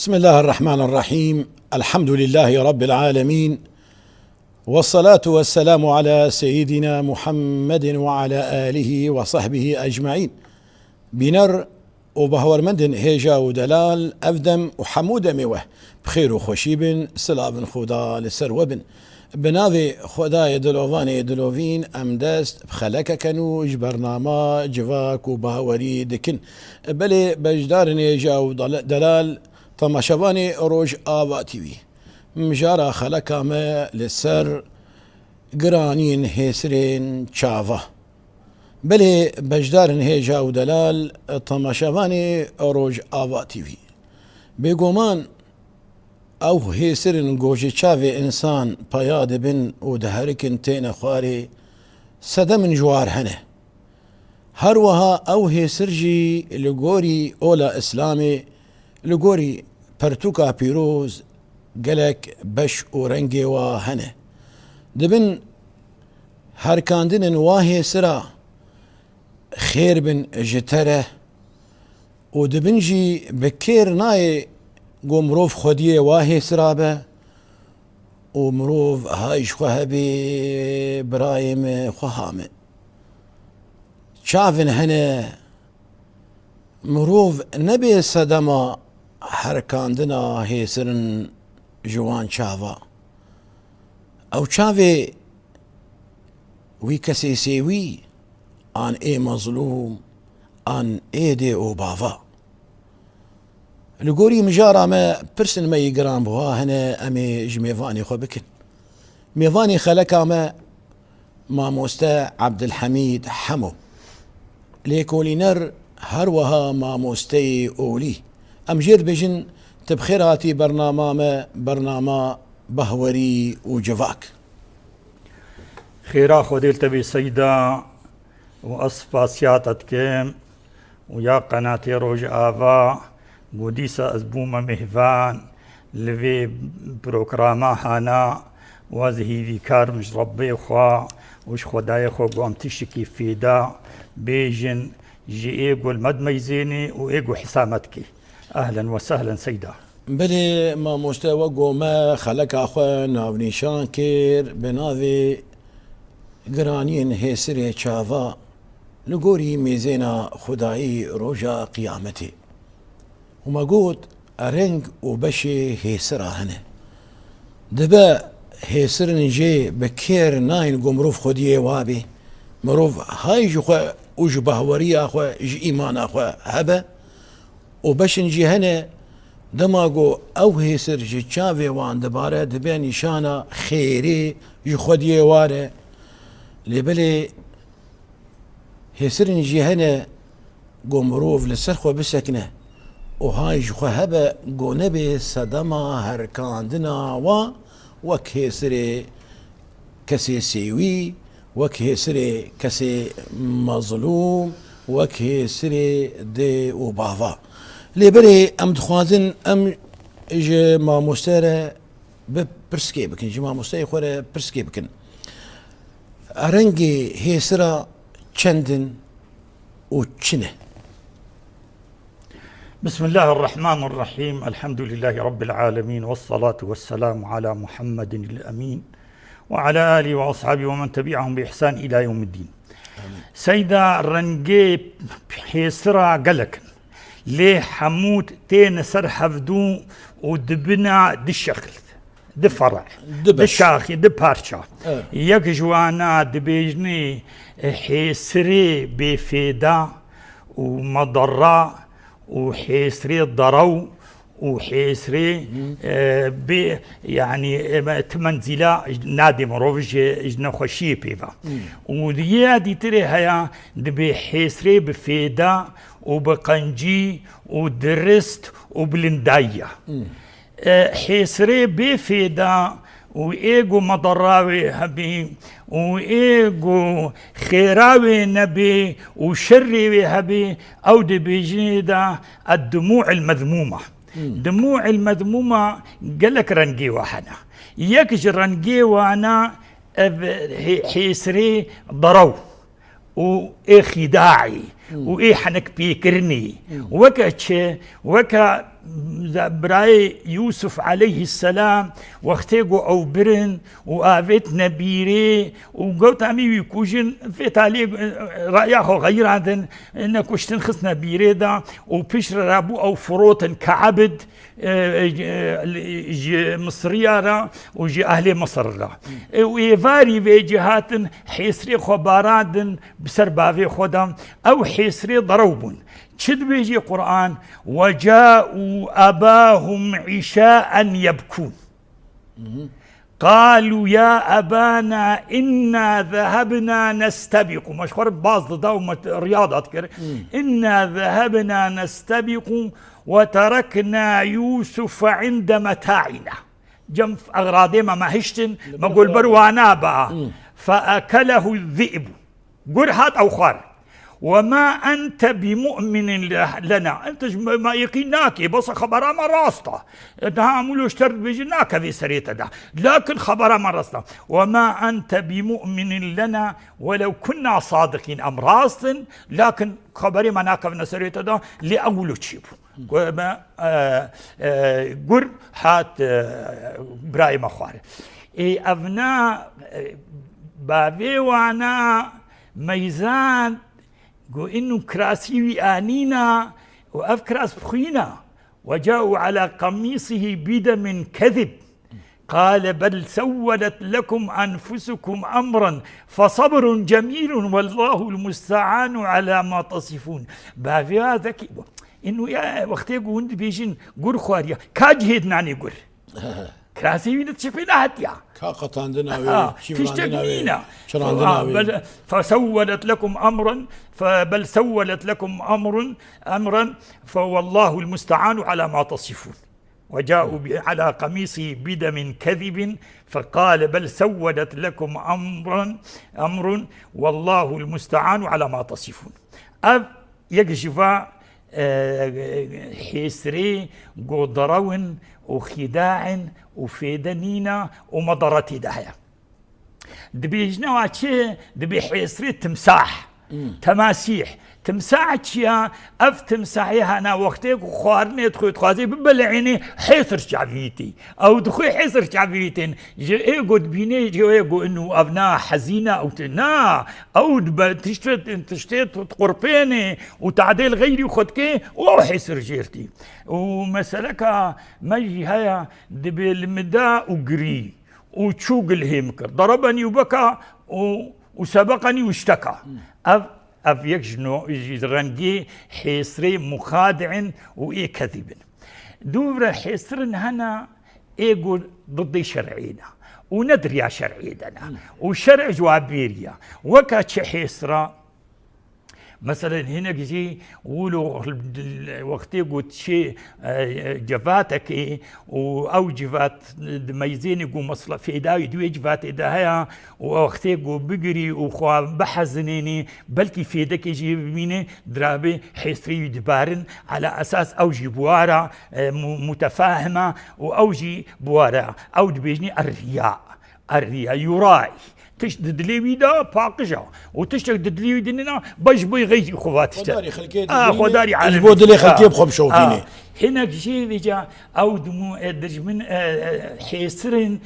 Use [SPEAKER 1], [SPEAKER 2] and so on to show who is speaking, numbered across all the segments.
[SPEAKER 1] بسم الله الرحمن الرحيم. الحمد لله رب العالمين، والصلاة والسلام على سيدنا محمد وعلى آله وصحبه أجمعين. بنر وبهور مندن هيجا ودلال أفدم وحمود ميوه بخير وخشيب سلاب خدا لسر وبن بناذي خداي دلوفاني دلوفين أمدست بخلك كانوا برنامج جواك وبهوري دكن بلي بجدار هيجا ودلال طمشواني روج آوا تيوي مجارا خلقا ما لسر قرانين هيسرين شافا بلي بجدار هيجا ودلال طمشواني روج آوا تيوي بيقومان او هيسرين قوجي شافي انسان پياد بن ودهركن تين خواري سدا من جوار هنه هروها او هيسرجي لغوري اولا اسلامي لغوري پرتوكا بيروز قلك بش ورنجي وهنه دبن هركاندن واهي سرا خير بن جتره ودبنجي بكير ناي قومروف خديه واهي سرابه ومروف هايش خوهبي برايم خوهامه شافن هنا مروف نبي صدما هركاندنا هيسرن جوان شافا او شافي وي كسيسيوي ان اي مظلوم ان اي دي او بافا لقوري مجارة ما برسن ما يقران بها هنا امي جميفاني خو بكن ميفاني خلقا ما موستا عبد الحميد حمو ليكولي نر هروها ما موستي اولي امجير بجن تبخيراتي برنامج بهوري وجفاك
[SPEAKER 2] خيرا خوديل تبي سيدا وأصفاسيات كيم ويا قناة روج آفا وديسا أزبوما مهفان لفي بروغراما هانا وازهي في كارمش ربي خوا وش خداي خو قوام تشكي فيدا بيجن جي ايقو المد ميزيني وايقو حسامتكي. أهلا وسهلا سيدا.
[SPEAKER 1] بلي ما مستوى قوما خلق أخوان ناونيشان كير بناذي قرانين هيسري شافا لقوري ميزينا خداي روجا قيامتي وما قوت أرنج وبشي هيسرا هنا دبا هيسرن جي بكير ناين قمروف خديه وابي مروف هاي جخوا وج بهوري أخوا ج إيمان أخوا هبا وبشن جي هنا دماغو او هيسر جي تشافي وان دباره دبي نشانا خيري يخديه واره لبلي هيسرن جي هنا قمروف لسرخو بسكنه وهاي جخو هبا قو نبي صدما هركاندنا وك هيسري كسي سيوي وك هيسري كسي مظلوم وك هيسري دي وبافا لبري ام دخوازن ام اجي ما مستره ببرسكي بكن جما مستي خوره برسكي بكن ارنجي هيسرا چندن وچنه.
[SPEAKER 2] بسم الله الرحمن الرحيم. الحمد لله رب العالمين، والصلاة والسلام على محمد الأمين وعلى آله وأصحابه ومن تبعهم بإحسان إلى يوم الدين. آمين. سيدا رنجي هيسرا قلك ليه حمود تين سر حفدو ودبنا دي الشكل دي فرع دي شاخي دي بارشا يك جوانا دبيجني حيسري بفيدا ومضرة وحيسري ضرو وحيسري يعني تمنزلا نادي مروج جنا خشي بيفا وديادي تري هيا دبي حيسري بفيدا وبقنجي ودرست وبلنداية حيسري بفيدا وإيجو مضراوي هبي وإيجو خيراوي نبي وشري هبي أو دبيجيدا الدموع المذمومة. دموع المذمومة قالك رنجي وحنا يكج رنجي وانا حيسري ضرو وإيه خداعي وإيه حنك بيكرني وكا براي يوسف عليه السلام وقتيقو أو برن وآفيت نبيري وقوت عمي يكوجن في تعليق رأيه غير عندن إنك كشتن خص نبيري دا وبشر رابو أو فروت كعبد مصرية را وجي أهل مصر را ويفاري في جهات حيسري خبارات بسر بافي خدام أو حيسري ضروب شد بيجي قرآن وجاءوا أباهم عشاء يبكون قالوا يا أبانا إنا ذهبنا نستبق مشهور باز ضد رياضة إنا ذهبنا نستبق وتركنا يوسف عند متاعنا جنف أغراضي ما هشتن ما قول بروانا بقى فأكله الذئب قرحات أو خار وما أنت بمؤمن لنا أنت ما يقيناك بس خبرها ما راسطة عملوا اشترط بجناك في سريته ده لكن خبرها ما راسطة وما أنت بمؤمن لنا ولو كنا صادقين أم راستن لكن خبري ما ناكفنا سريته ده لأولو تشيبو وما قر حات براي مخواري أبناء بابي وانا ميزان قو إنه كراسي آنينا وأف كراس بخينا وجاءوا على قميصه بدم كذب قال بل سولت لكم أنفسكم أمرا فصبر جميل والله المستعان على ما تصفون بافي هذا إنه يا وقت يقول بيجين قر خواريا كاجهد ناني قر كراسي وين تشوفينها هاتيا
[SPEAKER 1] كاقة عندنا
[SPEAKER 2] تشتكينا فسولت لكم أمرا بل سولت لكم أمرا فوالله المستعان على ما تصفون وجاءوا على قميصه بدم كذب فقال بل سولت لكم أمر والله المستعان على ما تصفون يكشف حسري قدرون وخداع وفيدنينا ومضرتي دهيا دبيجنا واتشي دبي حسري تمساح تماسيح تمساح اف تمساحيها انا وقتك خوارني تخوي تخازي ببلعيني حيصر شعبيتي او دخوي حيصر شعبيتين جي قد بيني جي انه ابناء حزينه او تنا او تشتت قربيني وتعديل غيري وخدكي او حيصر جيرتي ومسلكها مجي هيا دبي المدا وقري وتشوق الهيمكر ضربني وبكى وسبقني واشتكى أف يكجنو رنجي حيسري مخادع وإيه كذب دور حيسرن هنا إيقو ضد شرعينا وندري شرعينا وشرع جوابيريا وكاتش حيسرا مثلا هنا جي ولو وقت قلت شيء جفاتك او جفات ميزين يقول مصلة في داوي دوي جفات داهيا وقت قو بقري وخوا بحزنيني بلكي في دك يجي بميني درابي حيثري دبارن على اساس اوجي بوارا متفاهمة واوجي بوارا او دبيجني الرياء يراعي تشدد لي دا باقجة وتشدد لي دننا بجبي غير خواتي
[SPEAKER 1] خداري خلكي
[SPEAKER 2] خداري على
[SPEAKER 1] الجبود اللي خلكي بخب شوفيني
[SPEAKER 2] هنا شيء جا او دمو درج من حيسرن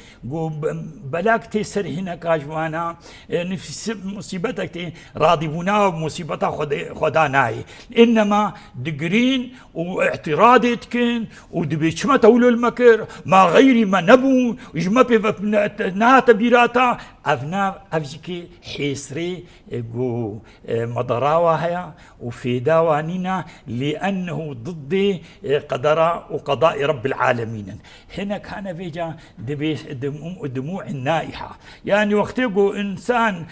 [SPEAKER 2] بلاك تيسر هنا كاجوانا نفس مصيبتك راضي بنا ومصيبتها خداناي انما دقرين واعتراضتكن ودبيشما تولو المكر ما غيري ما نبو وجما بنا تبيراتا افنا افجيكي حيسري جو مضراوا هيا وفيداوانينا لانه ضد قدر وقضاء رب العالمين هنا كان فيجا دموع النائحة يعني وقت يقول إنسان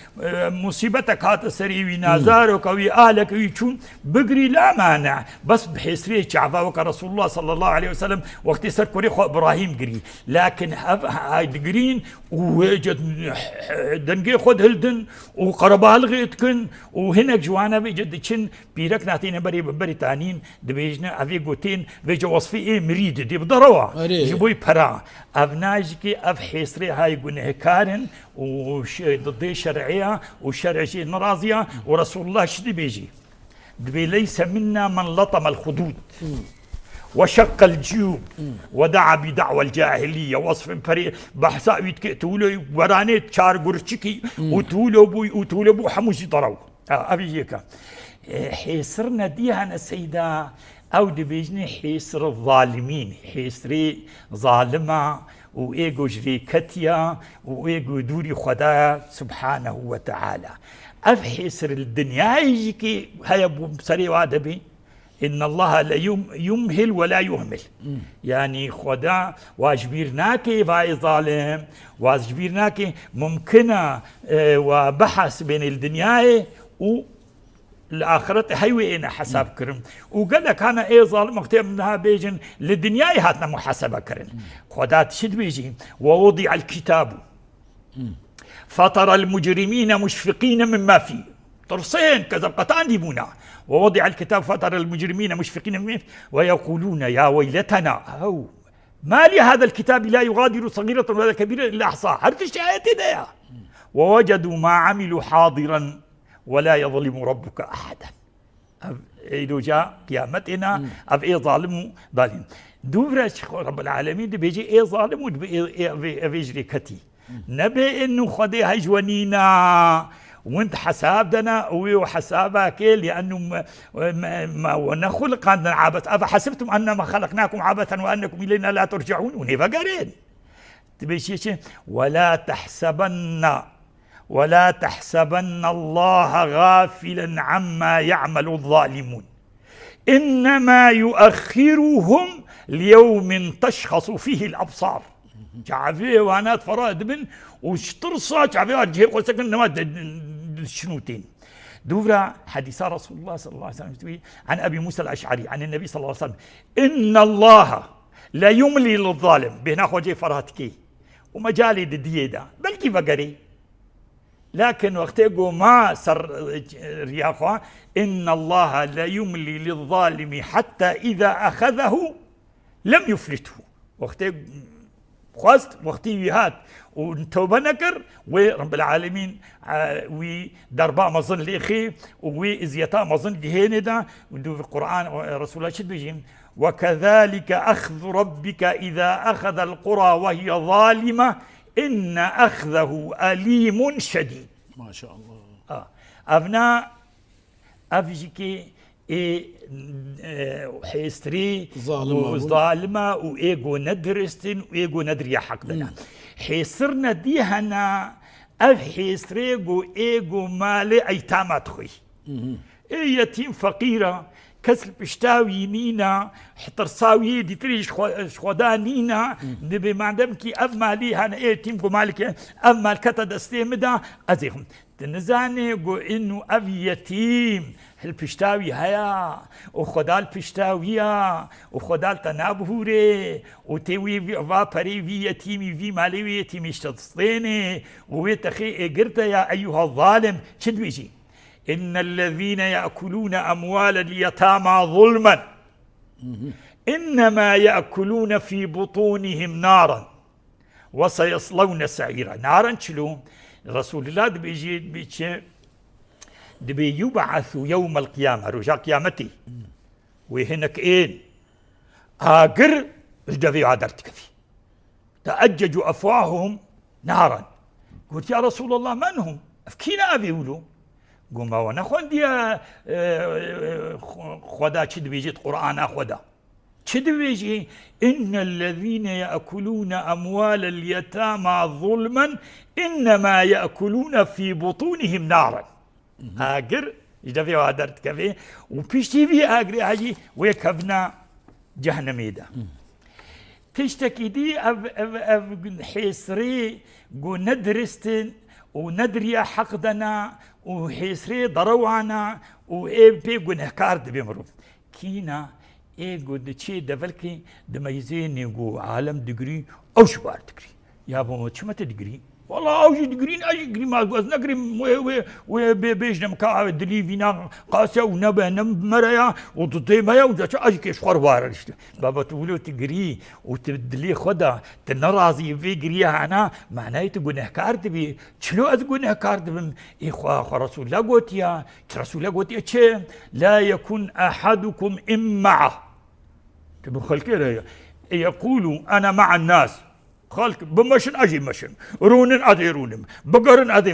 [SPEAKER 2] مصيبتك هات سريوي نازارك وآلك ويشون بقري لا مانع بس بحسرية شعفاوك رسول الله صلى الله عليه وسلم وقت يسر كوريخو إبراهيم قري لكن هاي دقرين ووجد دنقي خود هلدن وقربها لغيتكن وهناك جوانا بيجد تشن بيرك نعطينا بري تانين دبيجنا أفي قوتين بيجا وصفي إيه مريد دي بدروا جيبوي برا أبناجكي أف حسري هاي قنهكارن وضد شرعية وشرع شيء نرازية ورسول الله شدي بيجي دبي ليس منا من لطم الخدود وشق الجيوب ودعا بدعوى الجاهلية وصف فري بحثا يتكتولو ورانيت شار قرشكي وتولو بو حموشي طرو أبيجيكا حيصرنا ديها سيدا أو دبيجني حيصر الظالمين حيصري ظالمة وإيجو جري كتيا وإيجو دوري خدا سبحانه وتعالى أف حيصر الدنيا يجيكي هيا بسري وادبي إن الله لا يمهل ولا يهمل يعني خدا واجبرناك باي ظالم واجبرناك ممكنة وبحث بين الدنيا والآخرة هيوي إنا حساب كرم وقال لك أنا إيه ظالم اختير منها بيجن للدنيا هاتنا محاسبة كرم خدا تشد بيجي ووضع الكتاب فترى المجرمين مشفقين مما فيه طرسين كذبقتان ديبونا ووضع الكتاب فترى المجرمين مشفقين مما فيه ويقولون يا ويلتنا أو ما لهذا الكتاب لا يغادر صغيرة ولا كبيرة إلا أحصاها هرتش آياتي ده ووجدوا ما عملوا حاضرا ولا يظلم ربك أحدا إذا جاء قيامتنا أف إيه ظالم ظالم دورش رب العالمين دي بيجي إيه ظالم وبيجري كتي نبي إنه خدي هجونينا وانت حسابنا وحسابك لأنه ما خلق عندنا عبث أفحسبتم أنما خلقناكم عبثا وأنكم إلينا لا ترجعون ونبقى قرين تبيشي ولا تحسبن الله غافلا عما يعمل الظالمون إنما يؤخرهم ليوم تشخص فيه الأبصار جعفيه وانات فرائد بن وشترصا جعفيه وجهي قوسكن نماد شنوتين دورا حديث رسول الله صلى الله عليه وسلم عن أبي موسى الأشعري عن النبي صلى الله عليه وسلم إن الله لا يملي للظالم بينا خوجي فراتكي ومجالي ديدا بل كيف قري لكن وقت يقول ما سر رياخوا إن الله لا يملي للظالم حتى إذا أخذه لم يفلته وقت خواست وقتي هات وتوبة نكر ورب العالمين ودرباء مظن ليخي وإزيتا مظن جهيندا ودو في القرآن رسول الله شد بيجين وكذلك أخذ ربك إذا أخذ القرى وهي ظالمة إن أخذه أليم شديد
[SPEAKER 1] ما شاء الله
[SPEAKER 2] أبناء أفجيكي حيستري ظالمة وإيجو ندرستن وإيجو ندري حقنا حيصرنا ديهنا أف حيستريجو إيجو مالي أيتامات خوي يتيم فقيرة كسل بشتاوي نينا حترساوي دي تريش خدا نينا نبي معدم كي أب مالي هنا يتيم كو مالك أب مالكتا دستيمدا أزيهم تنزاني جو إنه أب يتيم البشتاوي هيا وخدا البشتاوية وخدا التنابهوري وتوي فابري في يتيمي في مالي في يتيمي اشتطستيني ويتخي اقرتا يا أيها الظالم شد بيجي إن الذين يأكلون أموال اليتامى ظلما إنما يأكلون في بطونهم نارا وسيصلون سعيرا نارا شلو رسول الله دبي يبعث يوم القيامة رجاء قيامتي وهناك إين آقر اجدفي عادرتك فيه تأججوا أفواههم نارا قلت يا رسول الله من هم أفكينا أبي يقولوا قوما ونخوان دي خدا چد بيجيت قرآن خدا چد بيجي إن الذين يأكلون أموال اليتامى ظلما إنما يأكلون في بطونهم نارا آقر اجدفي وادرت كفي وبيشتي في آقري هاجي ويكفنا جهنمي دا تشتكي دي حيسري قو ندرستن وندري حقدنا وحيسري ضروعنا وإيه نهكار دبي مروف كينا إيه قد تشي دفلكي دميزين يقو عالم دقري أو شبار دقري يا بو شمت دقري والله أوجي دقرين أجي دقري ما قوز نقري وبيجنا مكاعب دلي فينا قاسية ونبه نمريا وتطيميا وجاش أجي كيش خروار بابا تقولوا تقري وتدلي خدا تنرازي في قريها أنا معناه تقول نهكار دبي شلو أتقول نهكار دبي إخوة رسول الله قلت يا رسول الله قلت يا لا يكن أحدكم إن معه تبو خلقي يقول أنا مع الناس خالك بمشن أجي مشن رونن أدي رونم بقرن أدي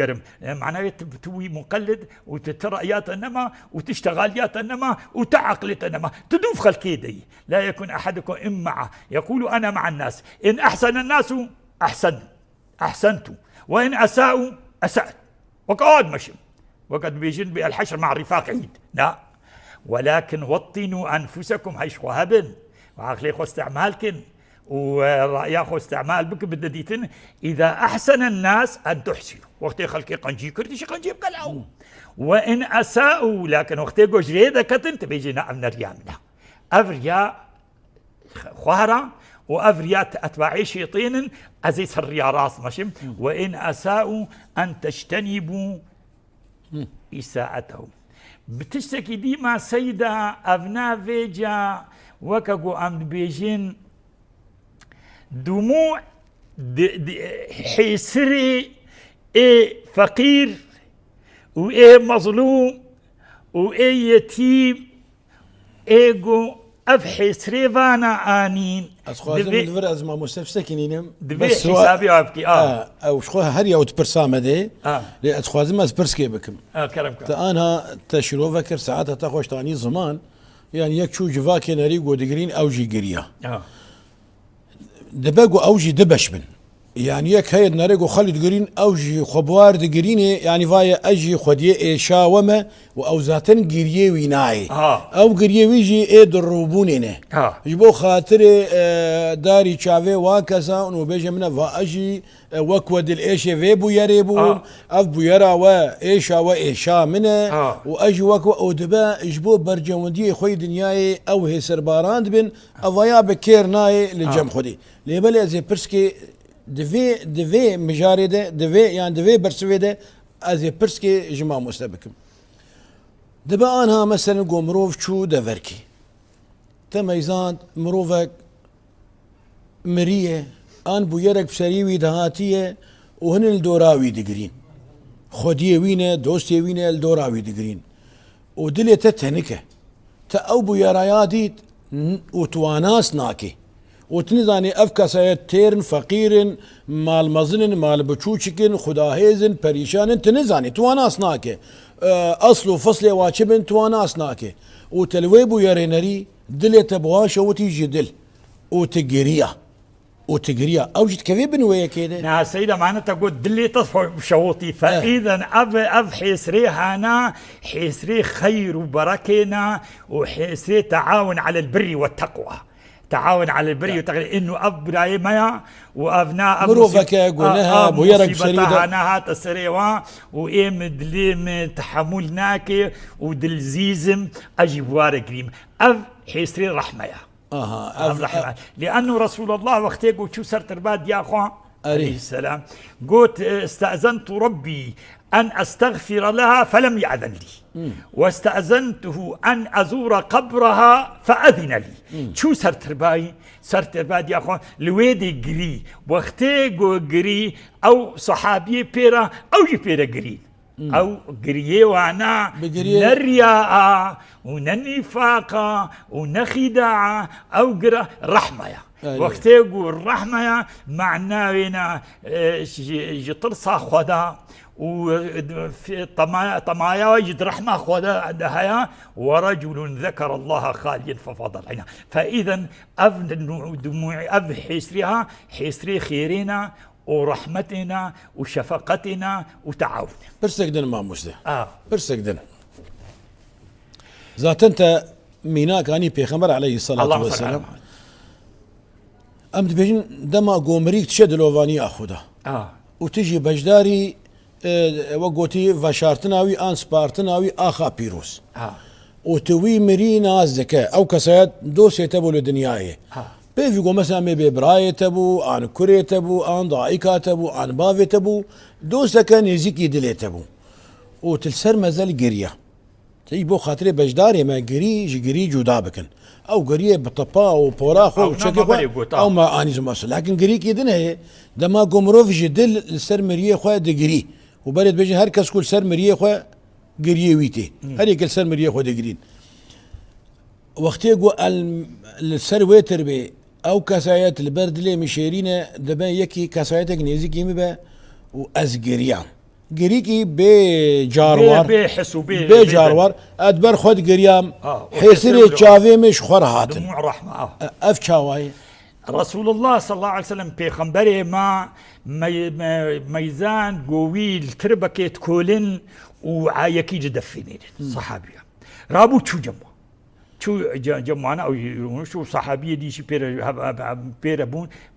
[SPEAKER 2] قرم معناه تبتوي مقلد وتترأيات إنما وتشتغاليات إنما وتعقلت إنما تدوف خلقي دي لا يكون أحدكم إن معه يقول أنا مع الناس إن أحسن الناس أحسنت وإن أساءوا أسأت وقعد مشن وقد بيجن بالحشر مع الرفاق عيد لا ولكن وطنوا أنفسكم هاي شوهبن وعقلي خو استعمالكن ورأيا خو استعمال بك بدديتن إذا أحسن الناس أن تحسنوا وقت خلقي قنجي كرتش قنجي بقلعو وإن أساءوا لكن وقت جريدة كتن تبيجي نعم نريامنا أفرياء خوارا وأفرياء أتباعي شيطين أزيس الريا راس ماشم وإن أساءوا أن تجتنبوا إساءتهم بتشتكي ديما سيدة أبنا فيجا وكاقو أم بيجين دموع حيسري إيه فقير وإيه مظلوم وإيه يتيم إيجو أفحي سريفانا آنين
[SPEAKER 1] أسخوازم الدفر أزما مستفسكينينم
[SPEAKER 2] دبي حسابي أبكي
[SPEAKER 1] أو شخوها هريا وتبرسامة دي لأتخوازم أزبرسكي بكم
[SPEAKER 2] كرمك
[SPEAKER 1] تأنا تشيرو فكر ساعتها تخوش تاني زمان يعني يكشو جفاكي نريقو دقرين أوجي قريا دباقو أوجي دبش من يعني يك هيد نريقو خالد قرين أوجي خبوار دقريني يعني فايا أجي خديه شاومة وأوزاتن قريه ويناي أو قريه ويجي إيه دروبونينه يبو خاطري داري شافي واكسا ونبيجي منه فأجي وكود الإيشي في بويريبو أف بويرا وإيشا وإيشا منه وأجي وكو أودبا إجبو برجوندي خوي دنياي أو هي سرباراند بن أفايا بكير ناي للجم خدي ليبالي زي برسكي دفي مجارده دفي برسويده ازي برسكي جماعة مستبكم دبا انها مثلا قو مروف شو دفركي تميزان مروفك مريه ان بويرك بسريوي دهاتيه وهن الدوراوي دقرين خوديه وينه دوستيه وينه الدوراوي دقرين ودلي تتهنكه تأو بويراياديت وتواناس ناكي وتنزاني أفكاسيت تيرن فقيرن مال مزنن مال بچوچكن خداهيزن پريشانن تنزاني تواناس ناكي أصل وفصل واجبن تواناس ناكي وتلويبو يرينري دلي تبغاشا وتيجي دل وتقريا أوجد كيف بنوية كده
[SPEAKER 2] نعم سيدة معنا تقول دلي تصفى بشوطي فإذا أب حيسري هانا حيسري خير وبركنا وحيسري تعاون على البر والتقوى تعاون على البر والتقوى إنه أب براي ميا وأبناء
[SPEAKER 1] مروفك قلناها بويرك بسريدة
[SPEAKER 2] أنا هات السريوا وإيم دليم تحملناك ودلزيزم أجي بوارك قريم أب حيسري رحمة لأنه رسول الله وقت يقول شو صرت الباد يا أخوان عليه السلام قلت استأذنت ربي أن أستغفر لها فلم يأذن لي واستأذنته أن أزور قبرها فأذن لي شو صرت الباد يا أخوان لويدي قري وقت يقول قري أو صحابي بيرا أو يبيرا قري أو قريه وانا نرياء وننفاق ونخداع أو قرا رحمة وقت يقول رحمة معناه جترصى خدا وفي طمايا يجد رحمة خدا دهيا ورجل ذكر الله خاليا ففضل عينه فإذا دموع حسرها حسري خيرنا ورحمتنا وشفقتنا وتعاوننا
[SPEAKER 1] برسكدن ما مسلم برسكدن ذات انت ميناك اني بيغمبر عليه الصلاه والسلام امد بيجن دما قومريك تشد لوفاني اخوده وتجي بجداري وقوتي فشارتناوي ان سبارتناوي اخا بيروس وتوي مرينا الزكاه او كسيات دوسي تبو لدنياي بيفيقو مثلا مي براي تبو ان كوري تبو ان ضايكا تبو ان بافي تبو دوسا كان يزيكي دلي تبو وتلسر مازال قريه تيبو خاطري بجداري ما قري جودا بكن او قريه بطبا وبوراخو وشكي او ما اني زماس لكن قري كيدن هي دما قمروف جدل السر مريه خو دقري وبرد بيجي هر كس كل سر مريه خو قريه ويتي هر يكل سر مريه خو دقرين وقتی گو السر ویتر بی او کسایت البرد لی مشیرینه دبن یکی کسایت نزی کیمی به و از گریان گری کی به جاروار
[SPEAKER 2] به حسو
[SPEAKER 1] به جاروار ادبر خود گریام حسری
[SPEAKER 2] وحسر
[SPEAKER 1] چاوی مش خور هاتن
[SPEAKER 2] دموع رحمة
[SPEAKER 1] اف چاوای
[SPEAKER 2] رسول الله صلى الله عليه وسلم پیغمبر ما ميزان قويل تربكت كولن وعايكي جدفينين صحابية رابو شو جمعنا او شو صحابيه دي شي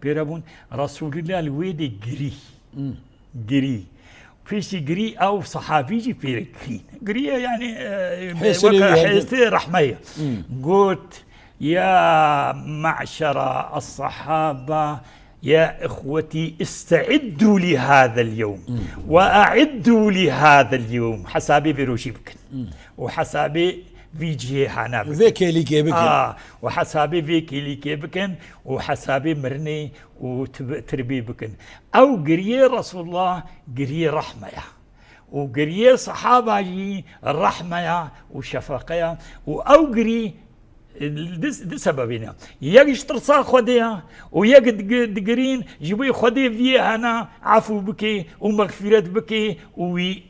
[SPEAKER 2] بيرابون رسول الله الويدي جري فيش جري او صحابي جي بيركين جري يعني حيث رحميه قلت يا معشر الصحابه يا اخوتي استعدوا لهذا اليوم واعدوا لهذا اليوم حسابي بروشيبكن وحسابي فيجي حنا
[SPEAKER 1] فيكي اللي كيبكن
[SPEAKER 2] وحسابي فيكي اللي كيبكن وحسابي مرني وتربي بكن او قريه رسول الله قريه رحمه وقريه صحابه جي الرحمه وشفقه او قري دي سببنا يجي ترصا خديها ويجي دقرين جيبي خدي فيها انا عفو بكي ومغفرة بكي وي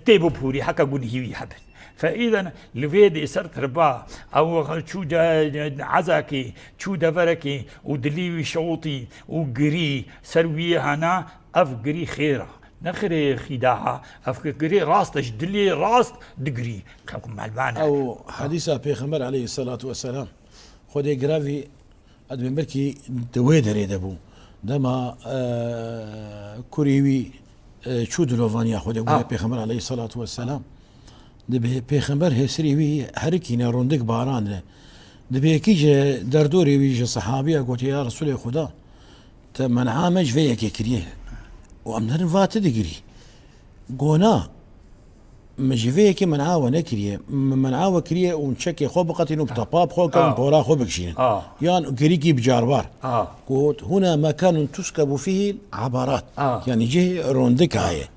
[SPEAKER 2] تيبو بوري حكا قولي هي حبن فإذا لفيدي سرت ربا أو شو عزاكي شو دفركي ودليوي شوطي وقري سروي هنا أفقري خيرة نخري خداعة أفقري راست جدلي راست دقري كم مالبانا
[SPEAKER 1] أو حديثة بيغمبر عليه الصلاة والسلام خودي جرافي أدبن بركي دويدري دبو دما كوريوي شو دلوفانيا خودي بيغمبر عليه الصلاة والسلام دبي پیغمبر هسری وی هر کی نه روندک باران له دبي كيجي دردوري ويجي صحابي قلت يا رسول خدا من عامج فيك كريه وامنر فات دغري قونا مجفيك من عاونه كريه من عاوه كريه ونشكي خو بقتي نو بطباب خو كان بورا خو بكشين يعني كريكي بجاربار قلت هنا مكان تسكب فيه العبارات يعني جه روندك هاي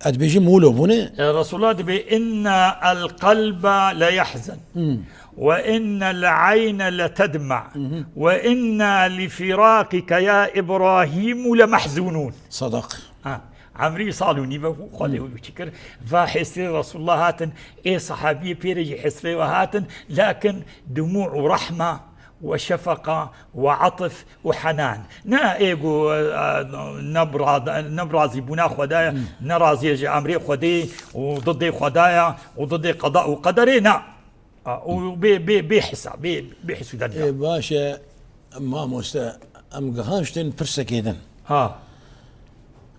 [SPEAKER 1] أدبيجي مولو بني
[SPEAKER 2] رسول الله دبي إن القلب لا يحزن وإن العين لتدمع وإن لفراقك يا إبراهيم لمحزونون
[SPEAKER 1] صدق
[SPEAKER 2] عمري صالوني بخليه ويشكر فحسري رسول الله هاتن إيه صحابي بيرجي حسري وهاتن لكن دموع ورحمة وشفقة وعطف وحنان نا ايغو نبرازي بنا خدايا نرازي امري خدي وضدي خدايا وضدي قضاء وقدري نا بحساب بحسب
[SPEAKER 1] دنيا باشا ما مستا ام قهامشتن برسكيدن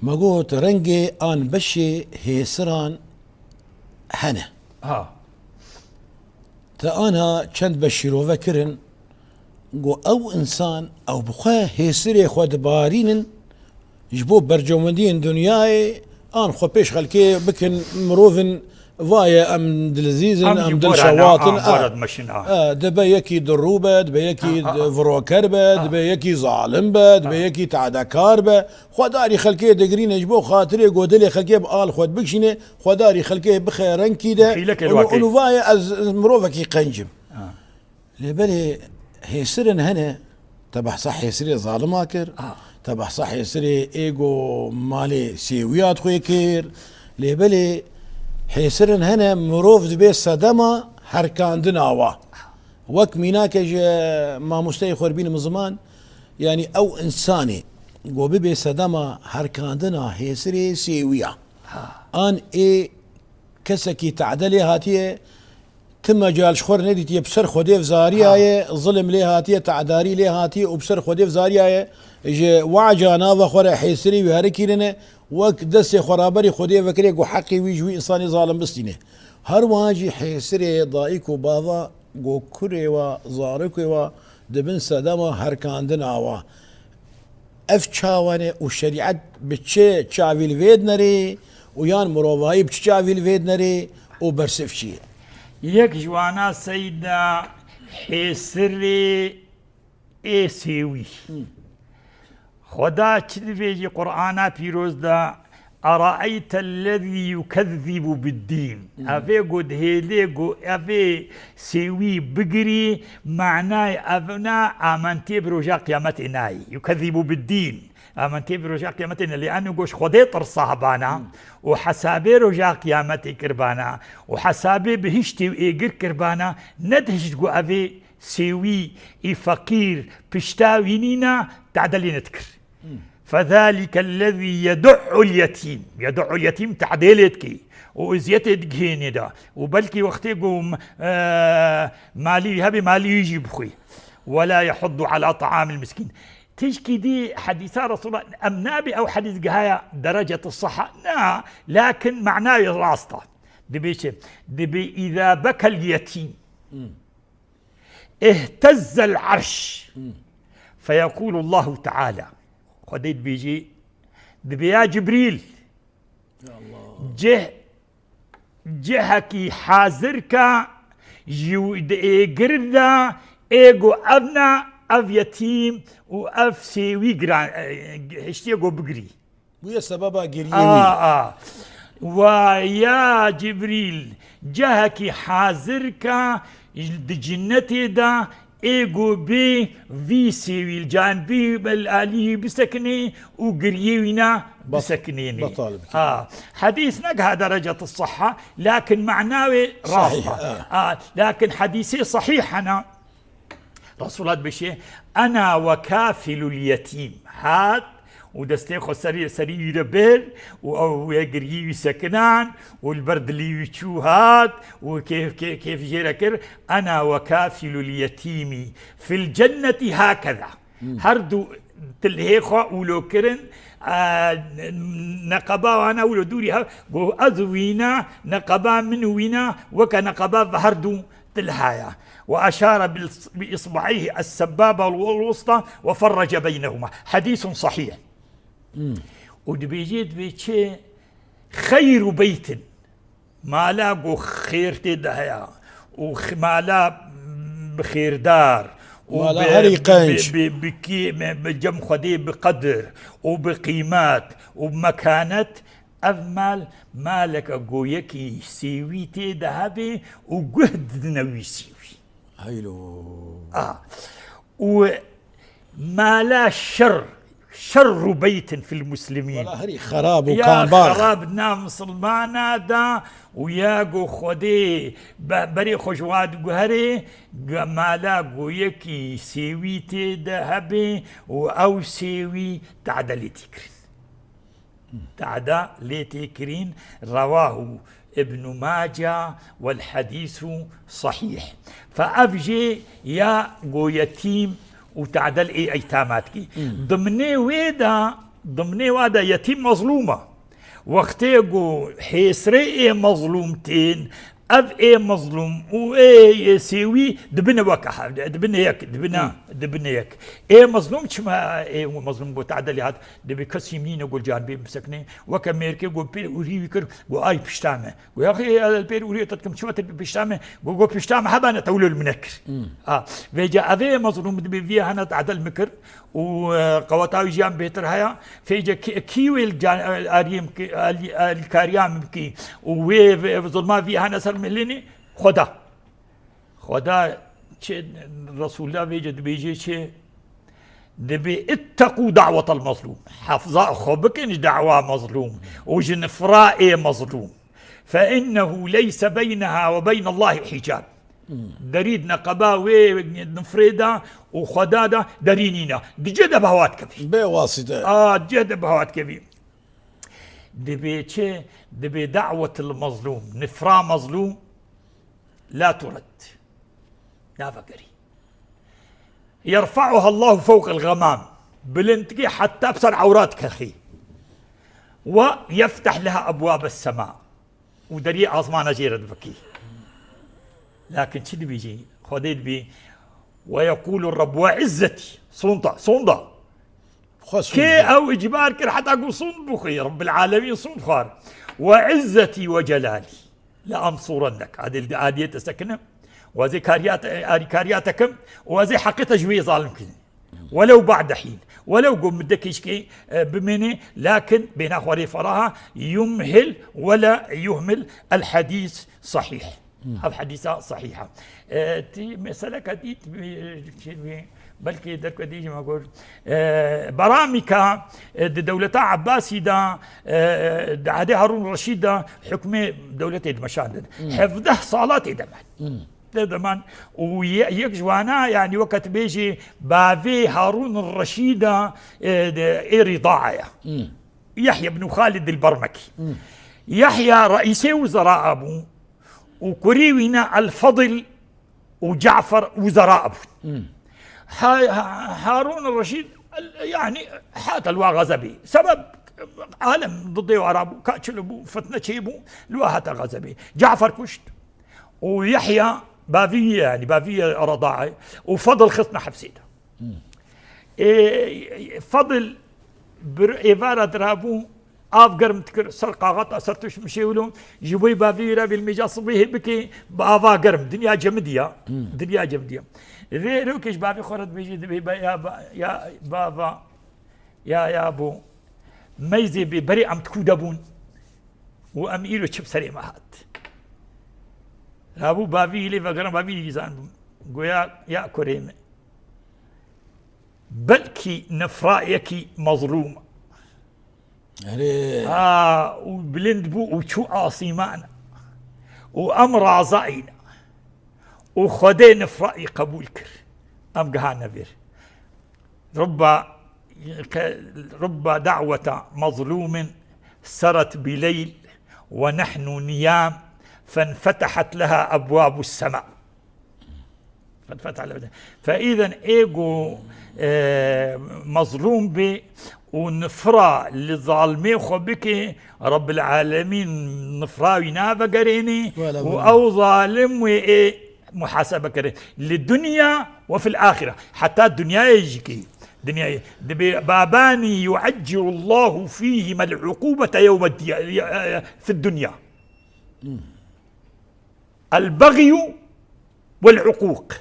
[SPEAKER 1] ما قلت رنجي ان بشي هيسران حنا تا انا كنت بشيرو فكرن گو او انسان او بخواه هسری خود بارینن جبو برجومندین دنیای آن خو پیش خلکی بکن مروفن وايا ام دلزيزن ام دل شواطن دبا يكي دروبه دبا يكي فروكربه دبا يكي ظالم به دبا يكي تعدكار به خداري خلكي دقرين جبو خاطري قودلي خلكي بقال خود بكشنه خداري خلكي بخيرن كده ونوايا از مروفكي قنجم لبالي هيسرن هنا تبع صح يسري ظالم اكر تبع صح يسري ايجو مالي سيويات خويكير لبالي هيسرن هنا مروف دبي صدمه حركان دناوا وك ميناك ما مستي خربين من زمان يعني او انساني جو بي صدمه حركان دنا هيسري سيويا ان اي كسكي تعدلي هاتيه تم جال شخور نديتي بسر خديف زارياي ظلم ليه هاتيه تعداري ليه هاتيه وبسر خديف زارياي جي وعجانا وخور حيسري وهركي لنا وك دس خرابري خديف فكري جو حقي ويجوي انساني ظالم بستينه هر واجي حيسري ضايكو بابا جو كري وزاركو دبن سدما هر كاندن اوا اف تشاوانه والشريعه بتشي تشافيل فيدنري ويان مروفاي بتشافيل فيدنري وبرسفشي
[SPEAKER 2] يك جوانا سيدا حسري ايسيوي خدا چدي قرآن پیروز دا أرأيت الذي يكذب بالدين أفي قد هيليقو أفي سيوي بقري معناه أبنا آمنتي برجاء قيامتنا يكذب بالدين آمنتي برجاء قيامتنا لأنه قوش خديت الصحبانا وحسابي رجاء قيامتي كربانا وحسابي بهشتي وإيقر كربانا ندهشتقو أفي سيوي فقير بشتاوينينا تعدلين تكر فذلك الذي يدع اليتيم تعديلتك وزيتت جهيني دا وبلكي وقتي قوم مالي هبي مالي يجي بخوي ولا يحض على طعام المسكين تشكي دي حديث رسول الله أمنابي أو حديث قهاية درجة الصحة لا لكن معناه راسطة دبي إذا بكى اليتيم اهتز العرش فيقول الله تعالى خديت بيجي دبي يا جبريل
[SPEAKER 1] يا الله
[SPEAKER 2] جهكي حاضرك قردا ايجو ابنا اف يتيم واف سيوي جران هشتيجو بقري
[SPEAKER 1] ويا سببها قريوي
[SPEAKER 2] ويا جبريل جهكي حاضرك جنتي دا ايجو بي في سيوي الجان بي بالالي بسكني وقريوينا بسكنيني حديث نقها درجة الصحة لكن معناه راسخة لكن حديثي صحيح أنا رسول الله بشيء أنا وكافل اليتيم هات ودستيخو سري يربر ويقريوي سكنان والبرد اللي يشوهات وكيف جيركر أنا وكافل اليتيم في الجنة هكذا هردو تلهيخو ولو كرن نقبا وانا ولو دوريها أذوينا نقبا من وينا وكنقبا ظهردو تلهايا وأشار بإصبعيه السبابة والوسطى وفرج بينهما حديث صحيح ودبيجيت بيتشي خير بيت ما لاقو خير تدهيا وما لا بخير دار
[SPEAKER 1] ولا هريقانش
[SPEAKER 2] بجم خدي بقدر وبقيمات وبمكانة أفمال مالك أقويكي سيويتي ذهبي وجهد نوي سيوي
[SPEAKER 1] هيلو
[SPEAKER 2] وما لا شر بيت في المسلمين
[SPEAKER 1] ولا هري خراب وكان باغ
[SPEAKER 2] خراب نام سلمانا دا وياقو خدي بري خجواد قهري مالا قويكي سيويتي ذهبي أو سيوي تعدى لتكرين تعدى لتكرين رواه ابن ماجه والحديث صحيح فأفجي يا قويتيم وتعدل ايتاماتك ضمني ويدا يتيم مظلومه وقتيقو حيسري مظلومتين اف مظلوم و يسوي دبنا وكها دبنا يك مظلوم شما مظلوم بو تعدل هاد دبي كسيمين يقول جانبي مسكني وكميركي قول بير وري ويكر واي بشتامه ويا اخي البير وري تتكم شو بشتامه قول بشتامه هبانه تولوا المنكر فيجا افي مظلوم دبي فيها انا تعدل مكر وقواتاوي جام بيتر هيا فيجا كيوي الاريم الكاريام كي وي ظلما فيها انا مليني خدا رسول الله بيجد بيجي دبي اتقوا دعوة المظلوم حفظاء خبكن دعوة مظلوم وجنفراء مظلوم فإنه ليس بينها وبين الله حجاب دريد نقباوي نفريدا وخدادا درينينا دجد بهوات كبير
[SPEAKER 1] بواسطة
[SPEAKER 2] دجد بهوات كبير دبي دعوة المظلوم نفرا مظلوم لا ترد لا فكري يرفعها الله فوق الغمام بلنتقي حتى ابصر عوراتك اخي ويفتح لها ابواب السماء ودري عظمان جيرد بكي لكن شد بيجي خديت بي ويقول الرب وعزتي صندا كي او اجبار كر حتى اقول صند بخي رب العالمين صند خار وعزتي وجلالي لانصرنك هذه العادية سكنه وزي كارياتكم وزي حقيقة جوي ظالمكم ولو بعد حين، ولو قم بدك يشكي بمني، لكن بين أخواري فراها يمهل ولا يهمل. الحديث صحيح، الحديثة صحيحة. مسألة كديت بلكي درك ديجي ما أقول برامكا دولتا عباسي دا عادي هارون الرشيد دا حكمي دولتي دمشق حفظه صالات دمان ويك جوانا يعني وقت بيجي بافي هارون الرشيد رضاعية يحيى بن خالد البرمكي. يحيى رئيسي وزراء أبو، وكريونا الفضل وجعفر وزراء أبو. هارون الرشيد يعني حات الوا غزبي سبب عالم ضده وعرب كاتشلبو فتنة شيبو لواهات غزبي. جعفر كشت، ويحيى بافية يعني بافية رضاعي، وفضل خصنا حفسيده. فضل إيفارة درابو أفقر متكر سرقة غطا سرتوش مشيولو جوي بافيرا بالمجاص به بكي بافا قرم دنيا جمدية دنيا جمدية. ذي روكش بافي خورد بيجي يا بابا يا أبو ميزي ببري أم تكودبون وأميرو شب سري مهات رابو بافي لي فقرم بافي جيزان قويا يا كريم بلكي نفرائيكي مظلومة وبلند بو وشو عاصيمانا وأمر عزائنا وخدين فرأي قبول كر أم قهانا بير رب دعوة مظلوم سرت بليل ونحن نيام فانفتحت لها أبواب السماء. فإذا إيجو مظلوم بي ونفرا للظالمي خبك رب العالمين نفراوي نافا قريني أو ظالم محاسبة كريم للدنيا وفي الآخرة. حتى الدنيا يجيكي دنيا باباني يعجل الله فيهما العقوبة يوم في الدنيا البغي والعقوق.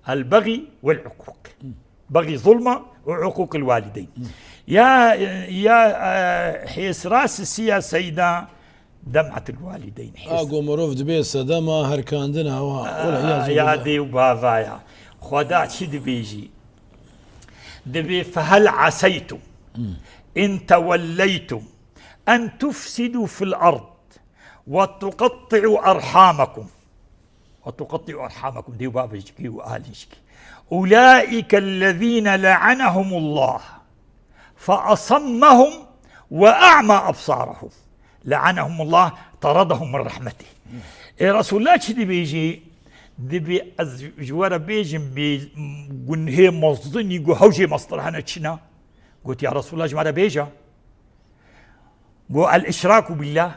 [SPEAKER 2] البغي والعقوق، بغي ظلمة وعقوق الوالدين. يا حيس راس السيا سيدة دمعة الوالدين
[SPEAKER 1] أقوم رفض بيت صدمة هركاندنا
[SPEAKER 2] يا دي وبابايا خدات شد بيجي دبي. فهل عسيتم إن توليتم أن تفسدوا في الأرض وتقطعوا أرحامكم دي بابا يشكي وآل يشكي. أولئك الذين لعنهم الله فأصمهم وأعمى أبصارهم. لعنهم الله طردهم من رحمته. رسول الله شدي بيجي دبي جوار بيجم بجنه مصدني جو هوجي مصطلحنا تشنا. قلت يا رسول الله جماعة بيجا قو الإشراك بالله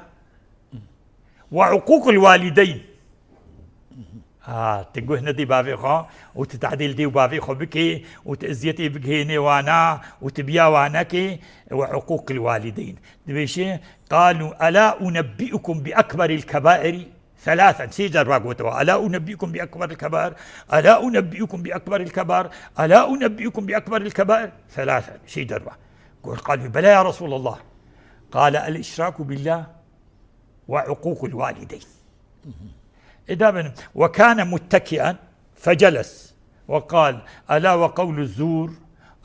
[SPEAKER 2] وعقوق الوالدين. تقول هنا دي بافي خا وتتعديل دي وبافي خو بكي وتأذيتي بكيني وانا وتبيا وانكي وعقوق الوالدين. دبيشي قالوا ألا أنبئكم بأكبر الكبائر ثلاثا. سيجر باقوتوا ألا أنبئكم بأكبر الكبائر، ألا أنبئكم بأكبر الكبائر، ألا أنبئكم بأكبر الكبائر ثلاثا. سيجر قالوا بلى يا رسول الله. قال الإشراك بالله وعقوق الوالدين. إذا وكان متكئا فجلس وقال ألا وقول الزور،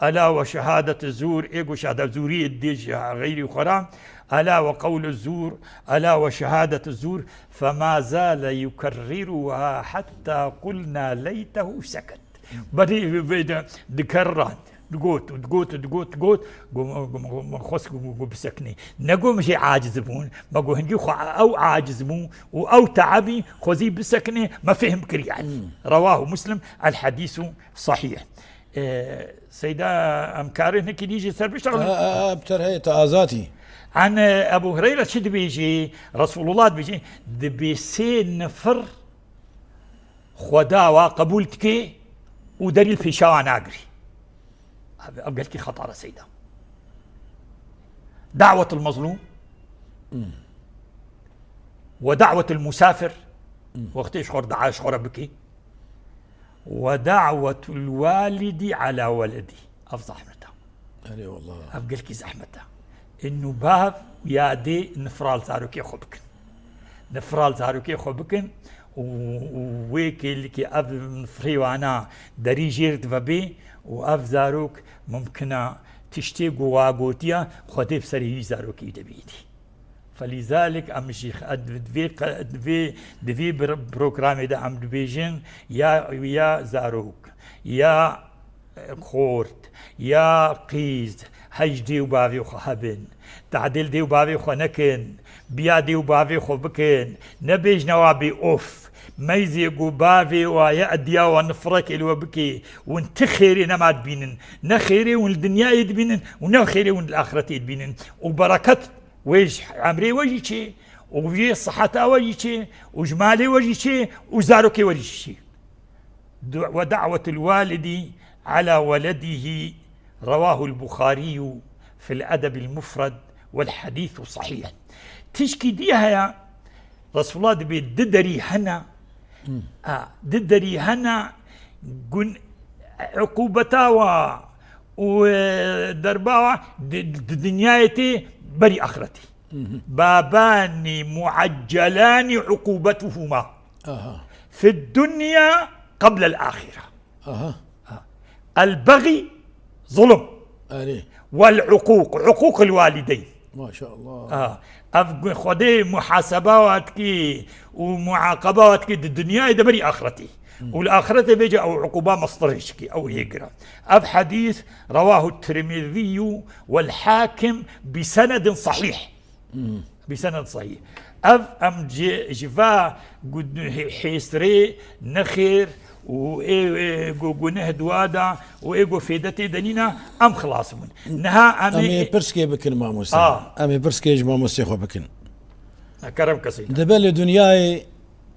[SPEAKER 2] ألا وشهادة الزور. إيقو شهادة زوري الديج غيري خرام. ألا وقول الزور، ألا وشهادة الزور. فما زال يكررها حتى قلنا ليته سكت. بدي ذكران تقوت خصك بسكني نقوم شيء عاجز بون بقول هنجي أو عاجز بون أو تعبي خذي بسكني ما فهم كريان. رواه مسلم. الحديث صحيح. سيدة أمكارن هيك يجي سربش
[SPEAKER 1] أبتر هي تعازاتي
[SPEAKER 2] عن أبو هريرة شد بيجي رسول الله بيجي دبيسين نفر خداوا قبولتك ودليل في شوان أجري. قالت لي خطأ سيدة. دعوة المظلوم ودعوة المسافر وقت يشخر دعاء شخر بكي ودعوة الوالد على ولده أفضح متى
[SPEAKER 1] أي والله
[SPEAKER 2] أبقى لك زحمته إنه باب يادي نفرال زاروكي خبكن نفرال زاروكي خبكن وويك اللي أف فريوانا دري جيرت فبي وأف زاروك ممكن تشتي قواقوتيا خدي بسري زاروكي دبيتي فلذلك ام شيخ دفي بروجرام ده ام دبيجن يا زاروك يا خورت يا قيز هج دي وبافي وخهبن تعديل دي وبافي خنكن بيا دي وبافي خبكن نبيج نوابي اوف ميزي قبافي ويا اديا ونفرك الوبكي ونتخيري نما تبينن نخيري والدنيا يدبينن ونخيري والاخره يدبينن وبركات ويش عمري وجهي وجي صحته وجهي وجمالي وجهي وزاروكي وجهي ودعوة الوالد على ولده رواه البخاري في الأدب المفرد والحديث صحيح تشكي ديها يا رسول الله دبي ددري هنا ددري هنا عقوبتها ودرباوة دنيايتي بري آخرتي بابان معجلان عقوبتهما في الدنيا قبل الآخرة البغي ظلم والعقوق عقوق الوالدين
[SPEAKER 1] ما شاء الله
[SPEAKER 2] خدي محاسباتك ومعاقباتك الدنيا دبري آخرتي والآخرة بيجي أو عقوبة مصطرشكي أو هيجرا أف حديث رواه الترمذي والحاكم بسند صحيح بسند صحيح أف أم جفا قد حيسري نخير وإيجو نهدوادا وإيجو فيدتي دنينا أم خلاص من نها
[SPEAKER 1] أمي برسكي بكن ما موسى أمي برسكي جما موسى خو بكن
[SPEAKER 2] كرم كسيد
[SPEAKER 1] دبل دنياي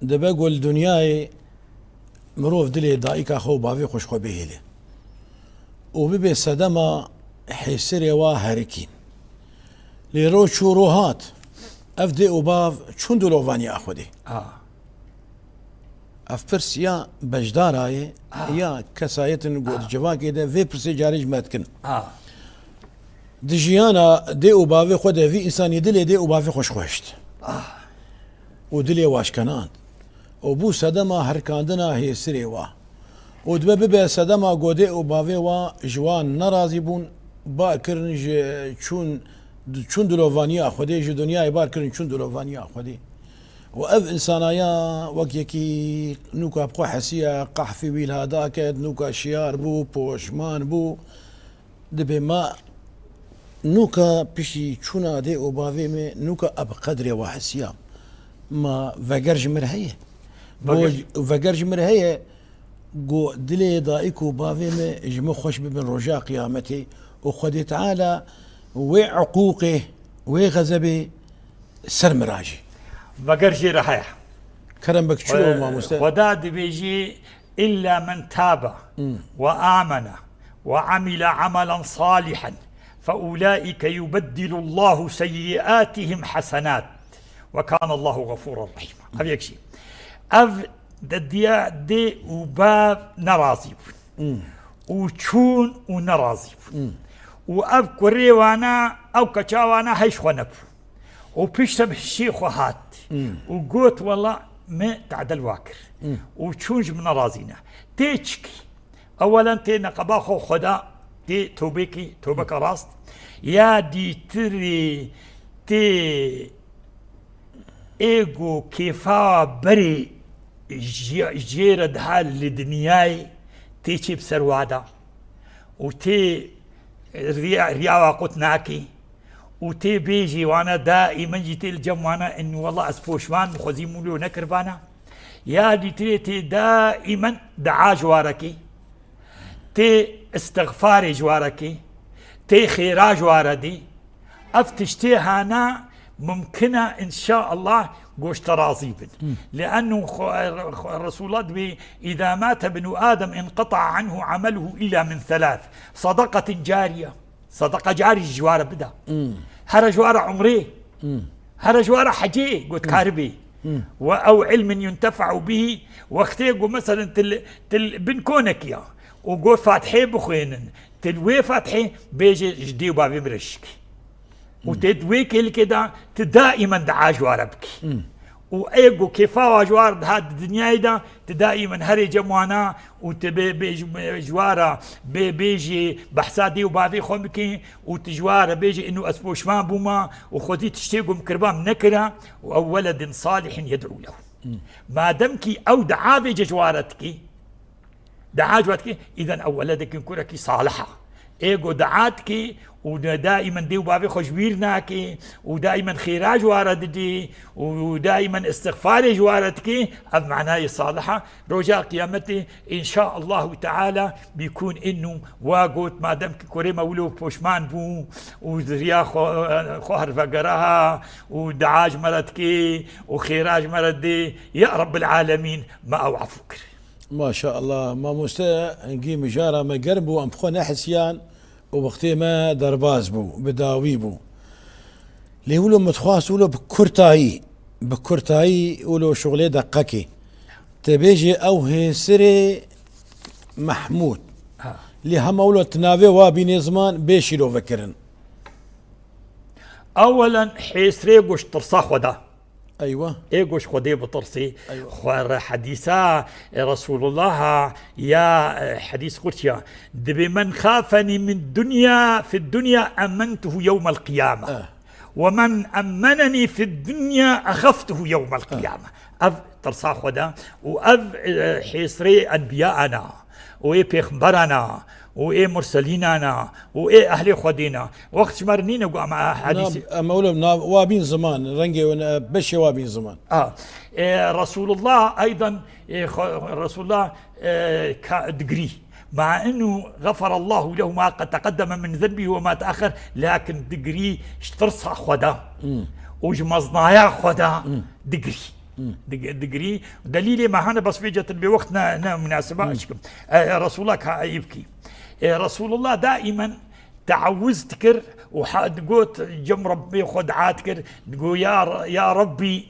[SPEAKER 1] دبقول دنياي مروف دلي دايكا خو بافي خوش خو بهيلي وبيبي صدمة حيسري وهاركين ليرو شوروهات افدي وباف شون دلوفاني اخودي افرس يا بجداراي يا كسايتن قد جواكي ده في برسي جاريج ماتكن دجيانا دي وبافي خود في انسان دلي دي وبافي خوش خوشت ودلي واشكنان وبو صدمة هركاندنا هي سري وا ودبا ببا صدمة قودي وبافي وا جوان نرازي بون باكرن چون دلوفانيا خودي جو دنيا باكرن چون دلوفانيا خودي واف انسانايا وكيكي نوكا بقو حسيا قحفي ويل هذاك نوكا شيار بو بوشمان بو دبي ما نوكا بشي چونا دي وبافي مي نوكا اب قدر وحسيا ما فقرج مرهيه وفقرج مرهيه قو دلي ضائكو بافيمي جمو خوش ببن رجاء قيامتي وخدي تعالى وعقوقه وغزبه سر مراجي
[SPEAKER 2] فقرجي رحيح
[SPEAKER 1] كرم بك شلو ما مستوى
[SPEAKER 2] وداد بيجي إلا من تاب وآمن وعمل عملا صالحا فأولئك يبدل الله سيئاتهم حسنات وكان الله غفورا رحيما هذا يكشي أف دديا دي وباب نرازيب وشون ونرازيب وأف كوريوانا أو كتشاوانا هيش خنب وبيشتب الشيخ وهات وقوت والله ما تعدل واكر وشونج من رازينا تيشكي أولا تي نقباخو خدا تي توبيكي توبك راست يا دي تري تي ايجو كيفا بري جيرد حال لدنياي تيجي بسروادا وتي رياوا قطناكي وتي بيجي وانا دائما جيت الجم وانا انه والله اسبوشمان مخزي مولو نكربانا يا دي تي دائما دعا جواركي تي استغفار جواركي تي خيرا جواردي افتشتي هانا ممكنة إن شاء الله قوش ترازيبن لأنه الرسول الله إذا مات ابن آدم انقطع عنه عمله إلا من ثلاث صدقة جارية صدقة جاري جوار بدا هر جوار عمري هر جوار حجي قلت كاربي أو علم ينتفع به وقتيقو مثلا بن كونك يا وقول فاتحي بخوينن تلوي فاتحي بيجي جدي وبابي مرشكي وتدوي كل كده دائما دعا جواربك وايجو كيفا جوار هاد الدنيا دا دائما هري جموانا وتبي جوارا بيجي بحسادي وبابي خمكي وتجوارا بيجي انه اسبوشمان بوما وخذي تشتيقوا مكربام نكره او ولد صالح يدعو له ما دمكي او دعا بيجي جوارتك دعا جوارتك اذا او ولدك يكونك صالحه ايجو دعاتك ودائما دي وبابي خوشبيرناكي ودائما خيراج واردتي ودائما استغفار جوارتك هذا معناه صالحة رجاء قيامتي إن شاء الله تعالى بيكون إنه واقوت ما دمك كوريما ولو بوشمان بو وذريا خوهر فقرها ودعاج مرتكي وخيراج مردي يا رب العالمين ما أوعفوك
[SPEAKER 1] ما شاء الله ما مستا نقيم جارة ما قربوا أم بخونا حسيان ووقتي ما درباز بو بداوي بو لي ولو متخواس ولو بكرتاي ولو شغلي دقكي تبيجي او هسري محمود لي هم ولو تنافي وابيني زمان بيشي لو فكرن
[SPEAKER 2] اولا حيسري قش ترصاخ ودا
[SPEAKER 1] ايوه
[SPEAKER 2] ايقوش خدي بطرسي
[SPEAKER 1] أيوة.
[SPEAKER 2] حديثا رسول الله يا حديث قرشيا بمن خافني من الدنيا في الدنيا امنته يوم القيامه ومن امنني في الدنيا اخفته يوم القيامه اف ترصا خدا واف حيسري انبياءنا واي بيغمبرنا وايه مرسليننا وايه اهل خدينا وقت شمرنين مع حديث
[SPEAKER 1] مولا وابين زمان رنجي بشي وابين زمان
[SPEAKER 2] رسول الله ايضا رسول الله دقري مع انه غفر الله له ما قد تقدم من ذنبه وما تاخر لكن دقري اشترصها خدا وجمزنايا خدا دقري دقري دليلي ما هنا بس في بوقتنا مناسبه رسول الله كان يبكي رسول الله دائما تعوز تكر وقوت جم ربي خد عاتكر تقول يا ربي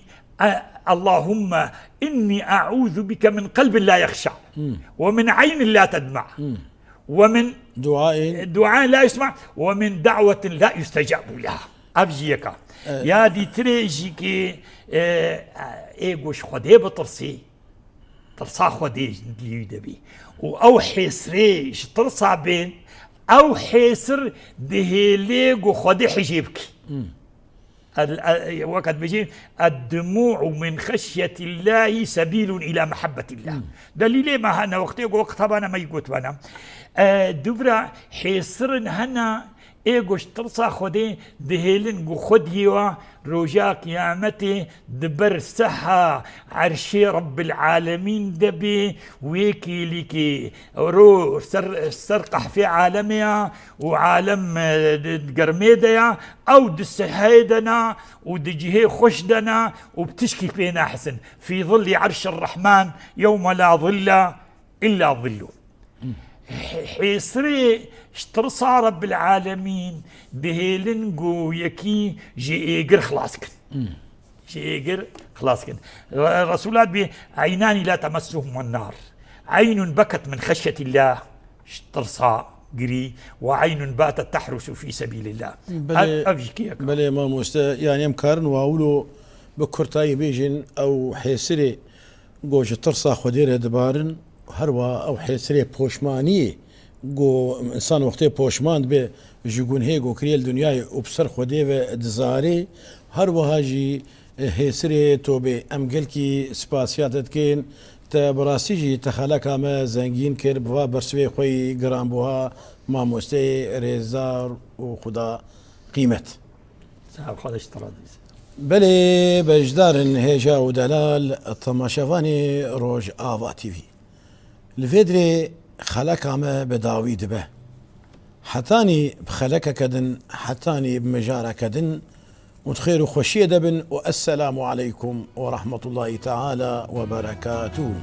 [SPEAKER 2] اللهم إني أعوذ بك من قلب لا يخشع ومن عين لا تدمع ومن دعاء لا يسمع ومن دعوة لا يستجاب لها أبجيك يا دي تريجيكي إيقوش خدي بطرسي ترصا خدي دبي او حسريش ترصا بين او حسر دهيليق وخدي حجيبك وقت بيجي الدموع من خشية الله سبيل إلى محبة الله دليل ما هنا وقت هنا ما يقول وانا دبرا حسرن هنا ايقوش ترصا خدي دهيلن خديوا رجا قيامتي دبر سحا عرشي رب العالمين دبي ويكي ليكي رو سرقح في عالمها وعالم قرميديا او دسهيدنا ودجهي خشدنا وبتشكي فينا حسن في ظل عرش الرحمن يوم لا ظل الا ظله حيصري اشترصا رب العالمين بهيلنقو يكي جيقر خلاصكن جيقر خلاصكن رسولات بي عينان لا تمسهم النار عين بكت من خشية الله اشترصا قري وعين باتت تحرس في سبيل الله
[SPEAKER 1] بلي ما مستا يعني امكارن واولو بكرتاي بيجن او حيسري قوش ترصا خدير دبارن هروا او حيسري بوشمانيه جو انسان وقتی پوشماند به جگون هیگو کریل دنیای وبسر خودی و دزاری هر وهاجی هسری تو به امگل کی سپاسیاتت کن تا براسی جی تخلق ما زنگین کر بوا برسوی خوی گرام بوها ما مستی رزار و خدا قیمت
[SPEAKER 2] خودش ترادیس
[SPEAKER 1] بله بجدارن هجا و دلال تماشاوانی روج آوا تیوی الفيدري خلق ما بداوي دبه حتاني بخلق كدن حتاني بمجارة كدن وتخير خوشية دبن والسلام عليكم ورحمة الله تعالى وبركاته.